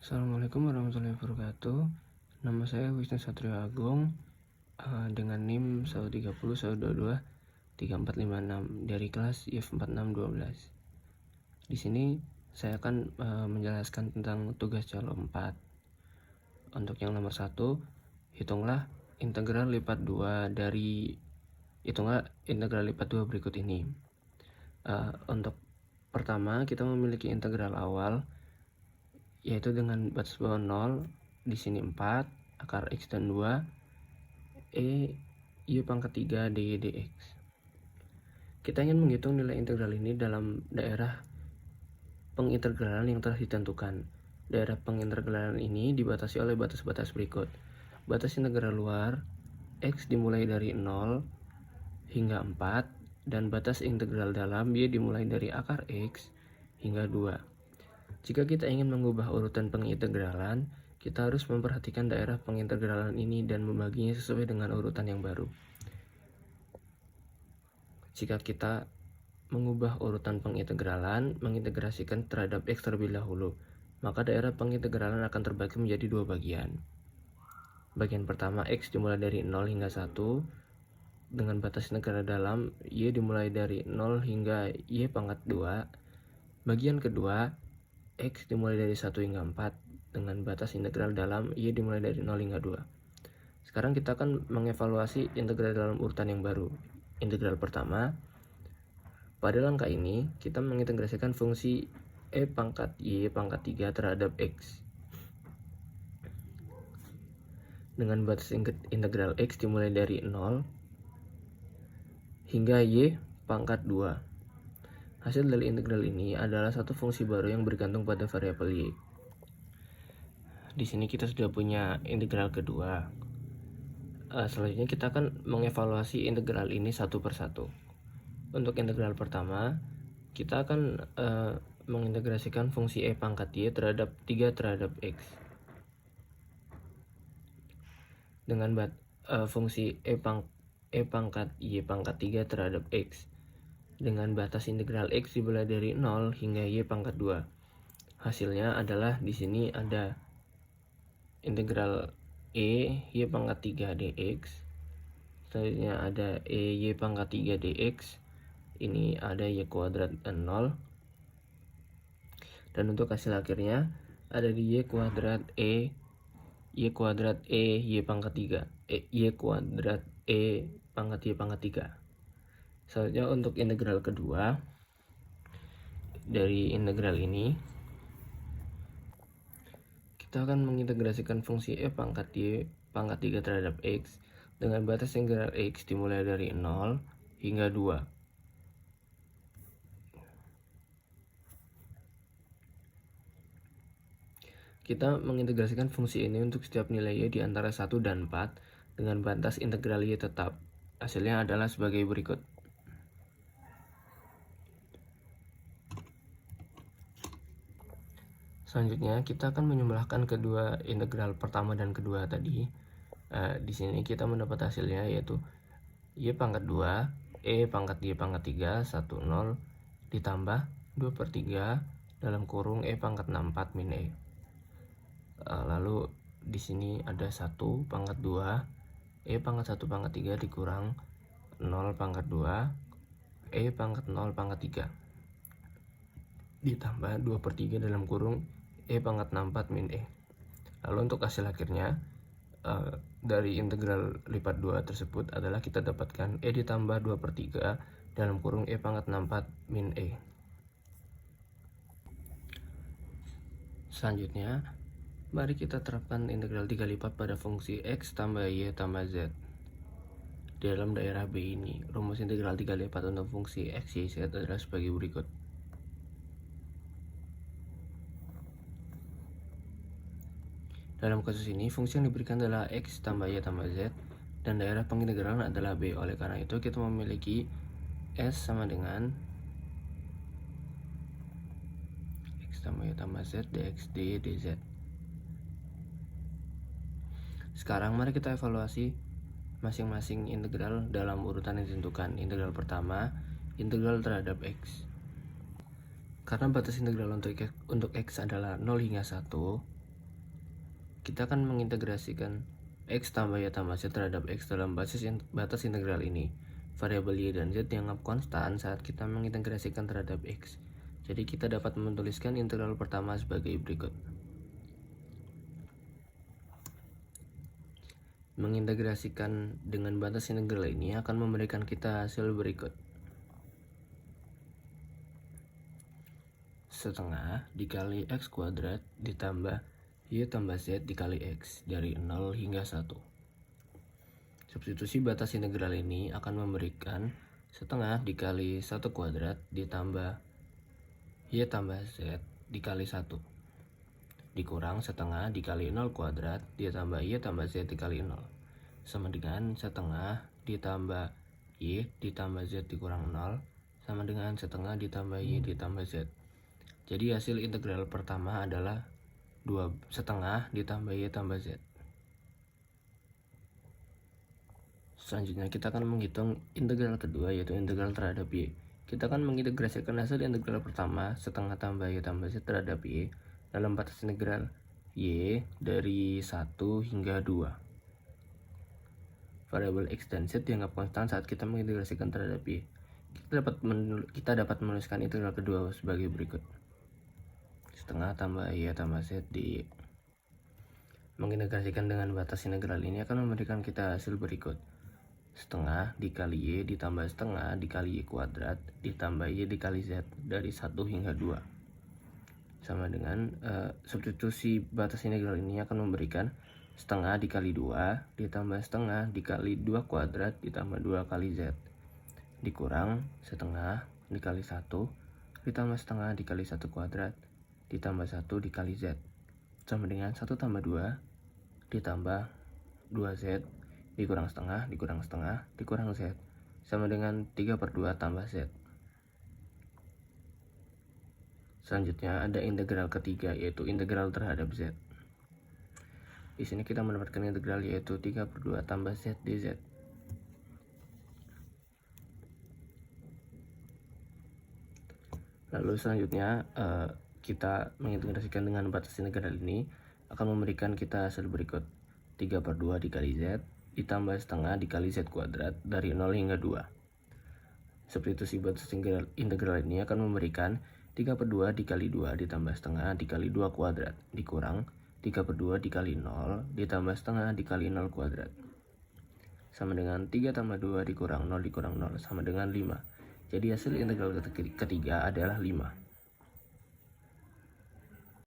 Assalamualaikum warahmatullahi wabarakatuh. Nama saya Wisnu Satrio Agung, dengan NIM 130-122-3456 dari kelas IF 4612. Di sini saya akan menjelaskan tentang tugas calo 4. Untuk yang nomor 1, hitunglah integral lipat 2 berikut ini. Untuk pertama, kita memiliki integral awal, yaitu dengan batas bawah 0, di sini 4, akar X dan 2, Y pangkat 3 dy dx. Kita ingin menghitung nilai integral ini dalam daerah pengintegralan yang telah ditentukan. Daerah pengintegralan ini dibatasi oleh batas-batas berikut. Batas integral luar, X dimulai dari 0 hingga 4, dan batas integral dalam Y dimulai dari akar X hingga 2. Jika kita ingin mengubah urutan pengintegralan, kita harus memperhatikan daerah pengintegralan ini dan membaginya sesuai dengan urutan yang baru. Jika kita mengubah urutan pengintegralan, mengintegrasikan terhadap X terlebih dahulu, maka daerah pengintegralan akan terbagi menjadi dua bagian. Bagian pertama, X dimulai dari 0 hingga 1, dengan batas integral dalam Y dimulai dari 0 hingga Y pangkat 2. Bagian kedua, X dimulai dari 1 hingga 4, dengan batas integral dalam Y dimulai dari 0 hingga 2. Sekarang kita akan mengevaluasi integral dalam urutan yang baru. Integral pertama, pada langkah ini kita mengintegrasikan fungsi E pangkat Y pangkat 3 terhadap X. Dengan batas integral X dimulai dari 0 hingga Y pangkat 2. Hasil dari integral ini adalah satu fungsi baru yang bergantung pada variabel Y. Di sini kita sudah punya integral kedua. Selanjutnya kita akan mengevaluasi integral ini satu persatu. Untuk integral pertama, kita akan mengintegrasikan fungsi E pangkat Y terhadap 3 terhadap X. Dengan fungsi E pangkat Y pangkat 3 terhadap X, dengan batas integral X dimulai dari 0 hingga Y pangkat 2. Hasilnya adalah di sini ada integral Y pangkat 3 dx. Selanjutnya ada Y pangkat 3 dx. Ini ada Y kuadrat dan 0. Dan untuk hasil akhirnya ada di Y kuadrat Y pangkat 3. Y kuadrat pangkat Y pangkat 3. Selanjutnya untuk integral kedua dari integral ini, kita akan mengintegrasikan fungsi E pangkat Y pangkat 3 terhadap X dengan batas integral X dimulai dari 0 hingga 2. Kita mengintegrasikan fungsi ini untuk setiap nilai Y di antara 1 dan 4 dengan batas integral Y tetap. Hasilnya adalah sebagai berikut. Selanjutnya kita akan menjumlahkan kedua integral pertama dan kedua tadi. Di sini kita mendapat hasilnya yaitu Y pangkat 2 pangkat Y pangkat 3 10 ditambah 2/3 dalam kurung E pangkat 64 min E. Lalu di sini ada 1 pangkat 2 pangkat 1 pangkat 3 dikurang 0 pangkat 2 pangkat 0 pangkat 3 ditambah 2/3 dalam kurung E pangkat 64 min E. Lalu untuk hasil akhirnya dari integral lipat 2 tersebut adalah kita dapatkan E ditambah 2/3 dalam kurung E pangkat 64 min E. Selanjutnya, mari kita terapkan integral 3 lipat pada fungsi X tambah Y tambah Z. Di dalam daerah B ini, rumus integral 3 lipat untuk fungsi X, Y, Z adalah sebagai berikut. Dalam kasus ini, fungsi yang diberikan adalah X tambah Y tambah Z, dan daerah pengintegralan adalah B. Oleh karena itu, kita memiliki S sama dengan X tambah Y tambah Z dx dy dz. Sekarang mari kita evaluasi masing-masing integral dalam urutan yang ditentukan. Integral pertama, integral terhadap X. Karena batas integral untuk X adalah 0 hingga 1, kita akan mengintegrasikan X tambah Y tambah Z terhadap X dalam batas integral ini. Variabel Y dan Z dianggap konstan saat kita mengintegrasikan terhadap X. Jadi kita dapat menuliskan integral pertama sebagai berikut. Mengintegrasikan dengan batas integral ini akan memberikan kita hasil berikut. Setengah dikali X kuadrat ditambah Y tambah Z dikali X dari 0 hingga 1. Substitusi batas integral ini akan memberikan setengah dikali 1 kuadrat ditambah Y tambah Z dikali 1 dikurang setengah dikali 0 kuadrat ditambah Y tambah Z dikali 0 sama dengan setengah ditambah Y ditambah Z dikurang 0 sama dengan setengah ditambah Y ditambah Z. Jadi hasil integral pertama adalah 2 setengah ditambah Y tambah Z. Selanjutnya kita akan menghitung integral kedua, yaitu integral terhadap Y. Kita akan mengintegrasikan hasil integral pertama setengah tambah Y tambah Z terhadap Y dalam batas integral Y dari 1 hingga 2. Variabel X dan Z dianggap konstan saat kita mengintegrasikan terhadap Y. Kita dapat menuliskan integral kedua sebagai berikut. Setengah tambah Y tambah Z di mengintegrasikan dengan batas integral ini akan memberikan kita hasil berikut. Setengah dikali Y ditambah setengah dikali Y kuadrat ditambah Y dikali Z dari 1 hingga 2 sama dengan substitusi batas integral ini akan memberikan setengah dikali 2 ditambah setengah dikali 2 kuadrat ditambah 2 kali Z dikurang setengah dikali 1 ditambah setengah dikali 1 kuadrat ditambah 1 dikali Z sama dengan 1 tambah 2 ditambah 2Z dikurang setengah dikurang Z sama dengan 3/2 tambah Z. Selanjutnya ada integral ketiga, yaitu integral terhadap Z. Di sini kita mendapatkan integral yaitu 3/2 tambah Z dz. Lalu selanjutnya kita mengintegrasikan dengan batas integral ini akan memberikan kita hasil berikut. 3/2 dikali Z ditambah setengah dikali Z kuadrat dari 0 hingga 2. Substitusi batas integral ini akan memberikan 3/2 dikali 2 ditambah setengah dikali 2 kuadrat dikurang 3/2 dikali 0 ditambah setengah dikali 0 kuadrat sama dengan 3 tambah 2 dikurang 0 sama dengan 5. Jadi hasil integral ketiga adalah 5.